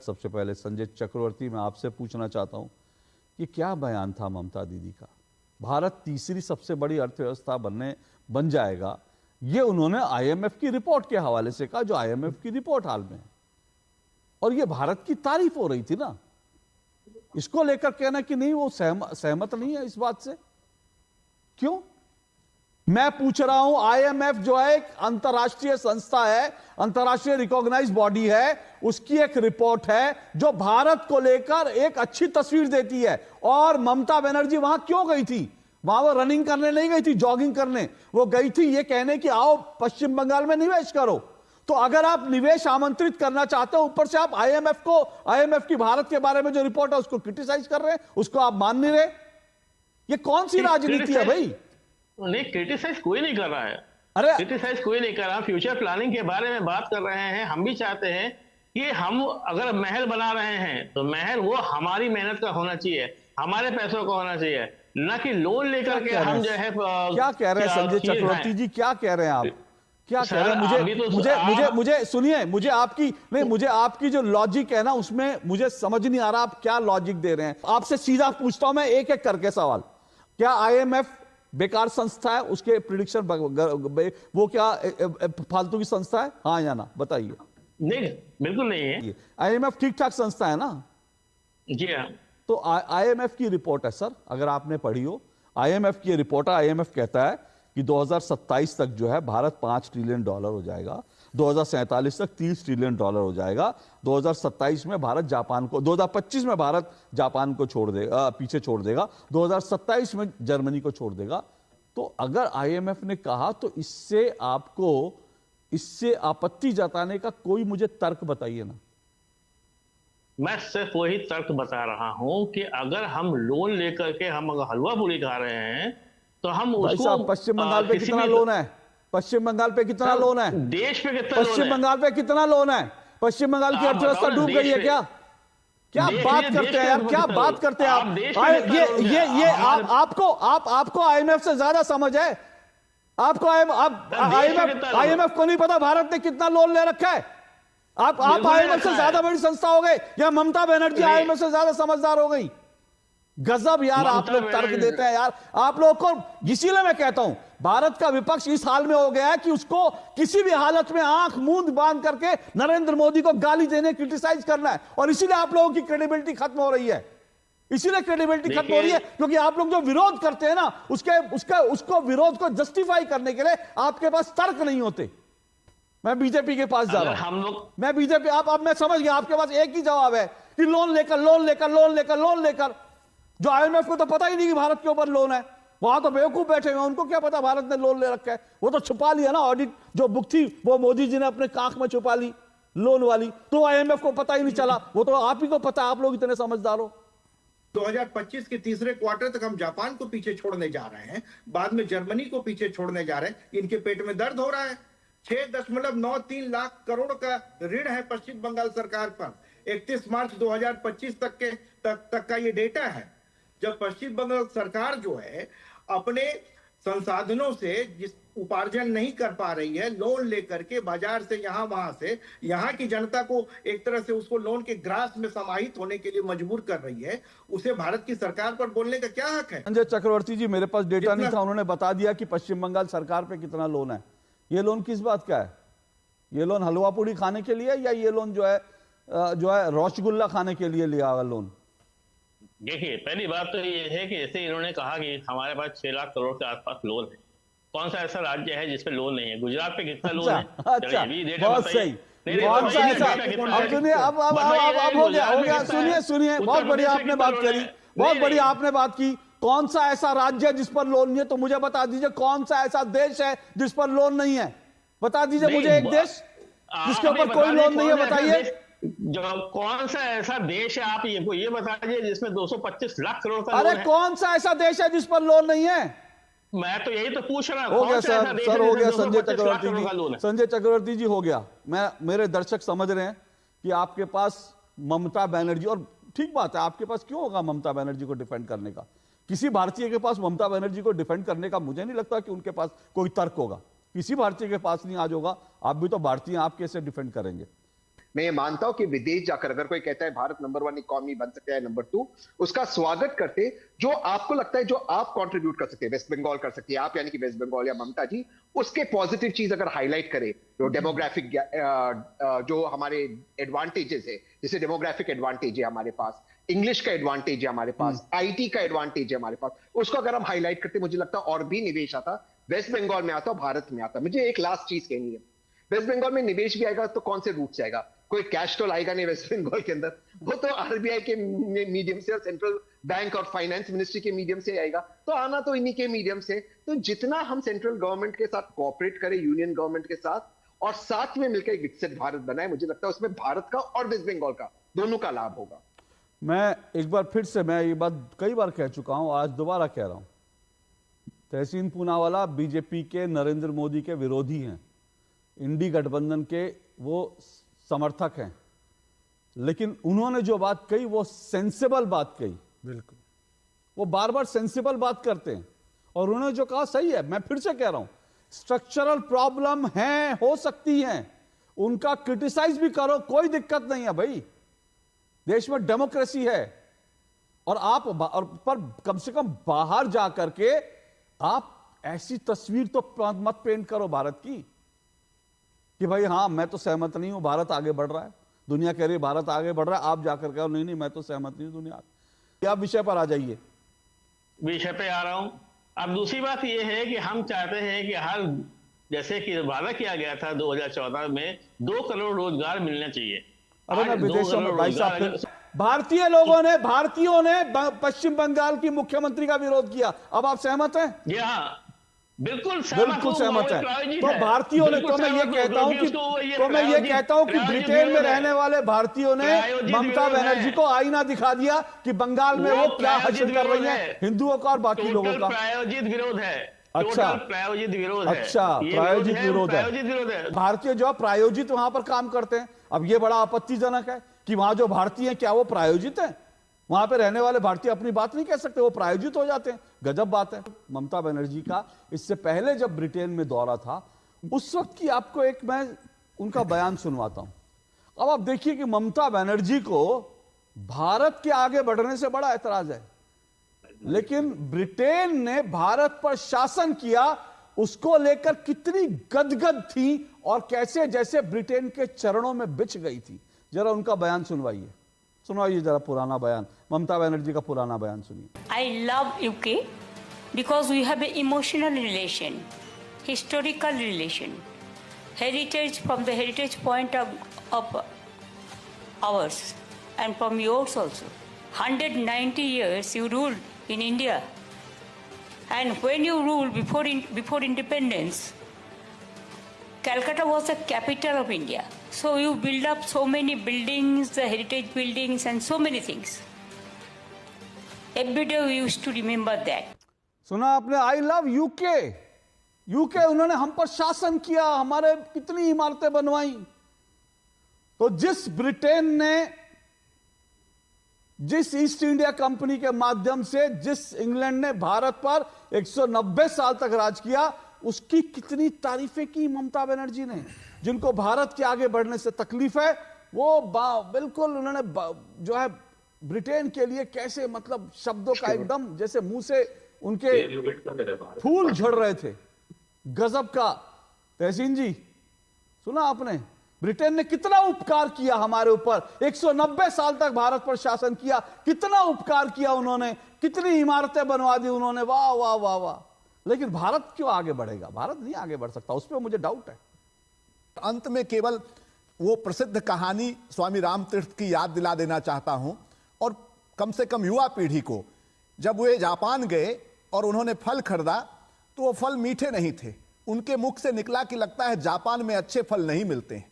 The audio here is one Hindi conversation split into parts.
सबसे पहले संजय चक्रवर्ती, मैं आपसे पूछना चाहता हूं कि क्या बयान था ममता दीदी का, भारत तीसरी सबसे बड़ी अर्थव्यवस्था बन जाएगा, ये उन्होंने आईएमएफ की रिपोर्ट के हवाले से कहा, जो आईएमएफ की रिपोर्ट हाल में है, और ये भारत की तारीफ हो रही थी ना। इसको लेकर कहना कि नहीं वो सहमत नहीं है इस बात से, क्यों? मैं पूछ रहा हूं, आईएमएफ जो है एक अंतर्राष्ट्रीय संस्था है, अंतर्राष्ट्रीय रिकॉग्नाइज्ड बॉडी है, उसकी एक रिपोर्ट है जो भारत को लेकर एक अच्छी तस्वीर देती है। और ममता बनर्जी वहां क्यों गई थी? वहां वो रनिंग करने नहीं गई थी, जॉगिंग करने, वो गई थी ये कहने कि आओ पश्चिम बंगाल में निवेश करो। तो अगर आप निवेश आमंत्रित करना चाहते हो, ऊपर से आप आईएमएफ की भारत के बारे में जो रिपोर्ट है उसको क्रिटिसाइज कर रहे हैं, उसको आप मान नहीं रहे। ये कौन सी राजनीति है भाई? नहीं, क्रिटिसाइज कोई नहीं कर रहा है। अरे क्रिटिसाइज कोई नहीं कर रहा। फ्यूचर प्लानिंग के बारे में बात कर रहे हैं। हम भी चाहते हैं कि हम अगर महल बना रहे हैं तो महल वो हमारी मेहनत का होना चाहिए, हमारे पैसों का होना चाहिए, न कि लोन लेकर के हम जो है। क्या कह रहे हैं संजय चक्रवर्ती जी, क्या कह रहे हैं आप? क्या कह रहे हैं? मुझे सुनिए, मुझे आपकी जो लॉजिक है ना उसमें मुझे समझ नहीं आ रहा आप क्या लॉजिक दे रहे हैं। आपसे सीधा पूछता हूं मैं एक एक करके सवाल। क्या आईएमएफ बेकार संस्था है? उसके प्रिडिक्शन वो क्या फालतू की संस्था है? हाँ या ना बताइए। नहीं, बिल्कुल नहीं है। आईएमएफ ठीक ठाक संस्था है ना? जी हाँ। तो आईएमएफ की रिपोर्ट है सर, अगर आपने पढ़ी हो आईएमएफ की रिपोर्ट है। आईएमएफ कहता है कि 2027 तक जो है भारत $5 ट्रिलियन हो जाएगा, 2047 तक $30 ट्रिलियन हो जाएगा, 2027 में भारत जापान को, 2025 में भारत जापान को छोड़ देगा, पीछे छोड़ देगा, 2027 में जर्मनी को छोड़ देगा। तो अगर आईएमएफ ने कहा तो इससे आपत्ति जताने का कोई मुझे तर्क बताइए ना। मैं सिर्फ वही तर्क बता रहा हूं कि अगर हम लोन लेकर के हम अगर हलवा पूरी खा रहे हैं तो हम उसको, पश्चिम बंगाल पे कितना लोन है? पश्चिम बंगाल पे कितना लोन है? देश पे कितना? पश्चिम बंगाल पे कितना लोन है? पश्चिम बंगाल की अर्थव्यवस्था डूब गई है क्या? क्या बात करते हैं यार, क्या बात करते हैं आप? ये आपको आईएमएफ से ज्यादा समझ है। आपको आईएमएफ को नहीं पता भारत ने कितना लोन ले रखा है? आप आईएमएफ से ज्यादा बड़ी संस्था हो गई या ममता बनर्जी आईएमएफ से ज्यादा समझदार हो गई? गजब यार, आप लोग तर्क देते हैं यार, आप लोग को। इसीलिए मैं कहता हूं भारत का विपक्ष इस हाल में हो गया है कि उसको किसी भी हालत में आंख मूंद बांध करके नरेंद्र मोदी को गाली देने, क्रिटिसाइज करना है। और इसीलिए आप लोगों की क्रेडिबिलिटी खत्म हो रही है। इसीलिए क्रेडिबिलिटी खत्म हो रही है क्योंकि आप लोग जो विरोध करते हैं ना, उसको विरोध को जस्टिफाई करने के लिए आपके पास तर्क नहीं होते। मैं बीजेपी के पास जा रहा हूं। मैं बीजेपी, अब मैं समझ गया, आपके पास एक ही जवाब है कि लोन लेकर। जो आईएमएफ को तो पता ही नहीं कि भारत के ऊपर लोन है, वहां तो बेवकूफ बैठे हुए, उनको क्या पता भारत ने लोन ले रखा है। वो तो छुपा लिया ना, ऑडिट जो बुक थी वो मोदी जी ने अपने काख में छुपा ली, लोन वाली, तो आईएमएफ को पता ही नहीं चला। वो तो आप ही को पता है, आप लोग इतने समझदार हो। 2025 के तीसरे क्वार्टर तक हम जापान को पीछे छोड़ने जा रहे हैं, बाद में जर्मनी को पीछे छोड़ने जा रहे हैं। इनके पेट में दर्द हो रहा है। 6.93 लाख करोड़ का ऋण है पश्चिम बंगाल सरकार पर। 31 मार्च 2025 तक का ये डेटा है। जब पश्चिम बंगाल सरकार जो है अपने संसाधनों से जिस उपार्जन नहीं कर पा रही है, लोन लेकर के बाजार से वहां से यहाँ की जनता को एक तरह से उसको लोन के ग्रास में समाहित होने के लिए मजबूर कर रही है, उसे भारत की सरकार पर बोलने का क्या हक है? संजय चक्रवर्ती जी, मेरे पास डेटा नहीं था, उन्होंने बता दिया कि पश्चिम बंगाल सरकार पे कितना लोन है। ये लोन किस बात का है? ये लोन हलवा पूड़ी खाने के लिए या ये लोन जो है रसगुल्ला खाने के लिए लिया हुआ लोन? देखिए, पहली बात तो ये है कि जैसे इन्होंने कहा कि हमारे पास 6 लाख करोड़ के आसपास लोन है। कौन सा ऐसा राज्य है जिसपे लोन नहीं है? गुजरात पे कितना लोन है? अच्छा, बहुत सही। कौन सा ऐसा? अब सुनिए, अब हो गया। सुनिए, बहुत बढ़िया आपने बात करी, बहुत बढ़िया आपने बात की। कौन सा ऐसा राज्य है जिस पर लोन नहीं है? तो मुझे बता दीजिए कौन सा ऐसा देश है जिस पर लोन नहीं है? बता दीजिए मुझे एक देश जिसके ऊपर कोई लोन नहीं है, बताइए। जो कौन सा ऐसा देश है, आप ये बता दीजिए जिसमें 225 लाख करोड़ का लोन है। अरे कौन सा ऐसा देश है जिस पर लोन नहीं है? मैं तो यही तो पूछ रहा हूं। हो गया सर, हो गया संजय चक्रवर्ती जी। संजय चक्रवर्ती जी, हो गया। मेरे दर्शक समझ रहे हैं कि आपके पास ममता बनर्जी, और ठीक बात है, आपके पास क्यों होगा ममता बनर्जी को डिफेंड करने का? किसी भारतीय के पास ममता बनर्जी को डिफेंड करने का मुझे नहीं लगता कि उनके पास कोई तर्क होगा। किसी भारतीय के पास नहीं आज होगा। आप भी तो भारतीय, आप कैसे डिफेंड करेंगे? मैं ये मानता हूं कि विदेश जाकर अगर कोई कहता है भारत नंबर 1 इकोनॉमी बन सकता है, नंबर 2, उसका स्वागत करते। जो आपको लगता है, जो आप कंट्रीब्यूट कर सकते हैं, वेस्ट बंगाल कर सकती है, आप यानी कि वेस्ट बंगाल या ममता जी, उसके पॉजिटिव चीज अगर हाईलाइट करे, जो डेमोग्राफिक जो हमारे एडवांटेजेस है, जैसे डेमोग्राफिक एडवांटेज है हमारे पास, इंग्लिश का एडवांटेज है हमारे पास, आईटी का एडवांटेज है हमारे पास, उसको अगर हम हाईलाइट करते, मुझे लगता है और भी निवेश आता, वेस्ट बंगाल में आता, भारत में आता। मुझे एक लास्ट चीज कहनी है, वेस्ट बंगाल में निवेश भी आएगा तो कौन से रूट से आएगा? कोई कैश तो लाएगा नहीं वेस्ट बंगाल के अंदर, वो तो आरबीआई के मीडियम से और सेंट्रल बैंक और फाइनेंस मिनिस्ट्री के मीडियम से आएगा, तो आना तो इन्हीं के मीडियम से। तो जितना हम सेंट्रल गवर्नमेंट के साथ कोऑपरेट करें, यूनियन गवर्नमेंट के साथ, और साथ में मिलकर एक विकसित भारत बनाए, मुझे लगता है उसमें भारत का और वेस्ट बंगाल का दोनों का लाभ होगा। मैं एक बार फिर से, मैं ये बात कई बार कह चुका हूं, आज दोबारा कह रहा हूं, तहसीन पूनावाला बीजेपी के, नरेंद्र मोदी के विरोधी हैं, इंडी गठबंधन के वो समर्थक हैं, लेकिन उन्होंने जो बात कही वो सेंसिबल बात कही। बिल्कुल, वो बार बार सेंसिबल बात करते हैं, और उन्होंने जो कहा सही है। मैं फिर से कह रहा हूं, स्ट्रक्चरल प्रॉब्लम है, हो सकती हैं, उनका क्रिटिसाइज भी करो, कोई दिक्कत नहीं है भाई, देश में डेमोक्रेसी है। और आप पर कम से कम बाहर जाकर के आप ऐसी तस्वीर तो मत पेंट करो भारत की कि भाई हाँ मैं तो सहमत नहीं हूं, भारत आगे बढ़ रहा है, दुनिया कह रही है भारत आगे बढ़ रहा है, आप जाकर कहो नहीं नहीं मैं तो सहमत नहीं हूं दुनिया। क्या विषय पर आ जाइए। विषय पे आ रहा हूं। अब दूसरी बात यह है कि हम चाहते हैं कि हर, जैसे कि वादा किया गया था 2014 में, 2 करोड़ रोजगार मिलने चाहिए। अरे मैं विदेशों में भाई साहब, भारतीयों ने पश्चिम बंगाल की मुख्यमंत्री का विरोध किया, अब आप सहमत हैं? जी हाँ, बिल्कुल सहमत है। तो भारतीयों ने, तो मैं ये कहता हूं कि ब्रिटेन में रहने वाले भारतीयों ने ममता बनर्जी को आईना दिखा दिया कि बंगाल में वो क्या हासिल कर रही है हिंदुओं का और बाकी लोगों का। प्रायोजित विरोध है। अच्छा, प्रायोजित विरोध है। अच्छा, प्रायोजित विरोध है। भारतीय जो प्रायोजित वहां पर काम करते हैं, अब ये बड़ा आपत्तिजनक है कि वहां जो भारतीय हैं क्या वो प्रायोजित हैं? वहां पे रहने वाले भारतीय अपनी बात नहीं कह सकते, वो प्रायोजित हो जाते हैं। गजब बात है। ममता बनर्जी का इससे पहले जब ब्रिटेन में दौरा था, उस वक्त की आपको एक मैं उनका बयान सुनवाता हूं। अब आप देखिए कि ममता बनर्जी को भारत के आगे बढ़ने से बड़ा ऐतराज है, लेकिन ब्रिटेन ने भारत पर शासन किया, उसको लेकर कितनी गदगद थी और कैसे जैसे ब्रिटेन के चरणों में बिछ गई थी। जरा उनका बयान सुनवाइए जरा, पुराना बयान, ममता बनर्जी का पुराना बयान सुनिए। I love UK because we have an emotional relation, historical relation, heritage from the heritage point of ours and from yours also. 190 years you ruled in India, and when you ruled before independence, Calcutta was the capital of India. So you build up so many buildings, the heritage buildings and so many things. Every day we used to remember that. सुना आपने, आई लव यूके। यूके, उन्होंने हम पर शासन किया, हमारे कितनी इमारतें बनवाई। तो जिस ब्रिटेन ने, जिस ईस्ट इंडिया कंपनी के माध्यम से, जिस इंग्लैंड ने भारत पर 190 साल तक राज किया, उसकी कितनी तारीफें की ममता बनर्जी ने। जिनको भारत के आगे बढ़ने से तकलीफ है, वो बिल्कुल उन्होंने जो है ब्रिटेन के लिए कैसे, मतलब शब्दों का एकदम जैसे मुंह से उनके फूल झड़ रहे थे। गजब का। तहसीन जी, सुना आपने, ब्रिटेन ने कितना उपकार किया हमारे ऊपर, 190 साल तक भारत पर शासन किया, कितना उपकार किया उन्होंने, कितनी इमारतें बनवा दी उन्होंने, वाह वाह वाह वाह। लेकिन भारत क्यों आगे बढ़ेगा? भारत नहीं आगे बढ़ सकता, उस पर मुझे डाउट है। अंत में केवल वो प्रसिद्ध कहानी स्वामी रामतीर्थ की याद दिला देना चाहता हूं, और कम से कम युवा पीढ़ी को, जब वे जापान गए और उन्होंने फल खरीदा तो वो फल मीठे नहीं थे। उनके मुख से निकला कि लगता है जापान में अच्छे फल नहीं मिलते हैं।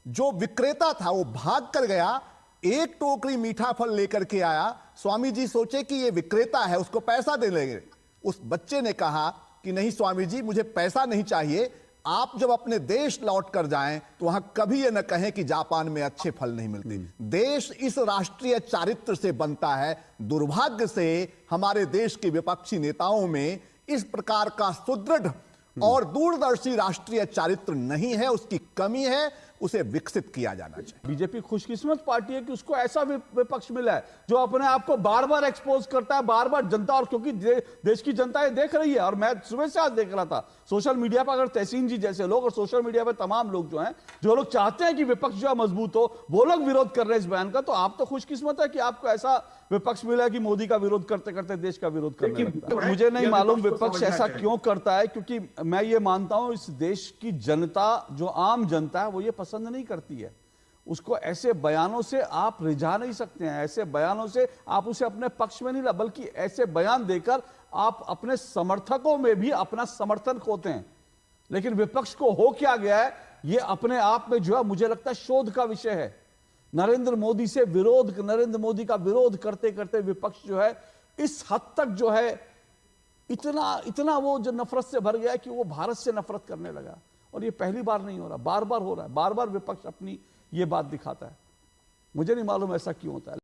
जो विक्रेता था वो भाग कर गया, एक टोकरी मीठा फल लेकर के आया। स्वामी जी सोचे कि ये विक्रेता है, उसको पैसा दे लेंगे। उस बच्चे ने कहा कि नहीं स्वामी जी, मुझे पैसा नहीं चाहिए, आप जब अपने देश लौट कर जाएं तो वहां कभी ये न कहें कि जापान में अच्छे फल नहीं मिलते। देश इस राष्ट्रीय चारित्र से बनता है। दुर्भाग्य से हमारे देश के विपक्षी नेताओं में इस प्रकार का सुदृढ़ और दूरदर्शी राष्ट्रीय चारित्र नहीं है, उसकी कमी है। उसे विकसित किया जाना चाहिए। बीजेपी खुशकिस्मत पार्टी है कि उसको ऐसा विपक्ष मिला है जो अपने आप को बार बार एक्सपोज करता है, बार बार जनता, और क्योंकि देश की जनता ये देख रही है, और मैं सुबह से आज देख रहा था सोशल मीडिया पर, अगर तहसीन जी जैसे लोग और सोशल मीडिया पर तमाम लोग जो हैं, जो लोग चाहते हैं कि विपक्ष जो है मजबूत हो, वो लोग विरोध कर रहे हैं इस बयान का, तो आप तो खुशकिस्मत है कि आपको ऐसा विपक्ष मिला कि मोदी का विरोध करते करते देश का विरोध करने लगता है। मुझे नहीं मालूम विपक्ष ऐसा क्यों करता है, क्योंकि मैं ये मानता हूं इस देश की जनता, जो आम जनता है, वो ये पसंद नहीं करती है। उसको ऐसे बयानों से आप रिझा नहीं सकते हैं, ऐसे बयानों से आप उसे अपने पक्ष में नहीं ला, बल्कि ऐसे बयान देकर आप अपने समर्थकों में भी अपना समर्थन खोते हैं। लेकिन विपक्ष को हो क्या गया है, ये अपने आप में जो है मुझे लगता है शोध का विषय है। नरेंद्र मोदी से विरोध, नरेंद्र मोदी का विरोध करते करते विपक्ष जो है इस हद तक जो है इतना वो जो नफरत से भर गया कि वो भारत से नफरत करने लगा। और ये पहली बार नहीं हो रहा, बार बार हो रहा है, बार बार विपक्ष अपनी ये बात दिखाता है। मुझे नहीं मालूम ऐसा क्यों होता है।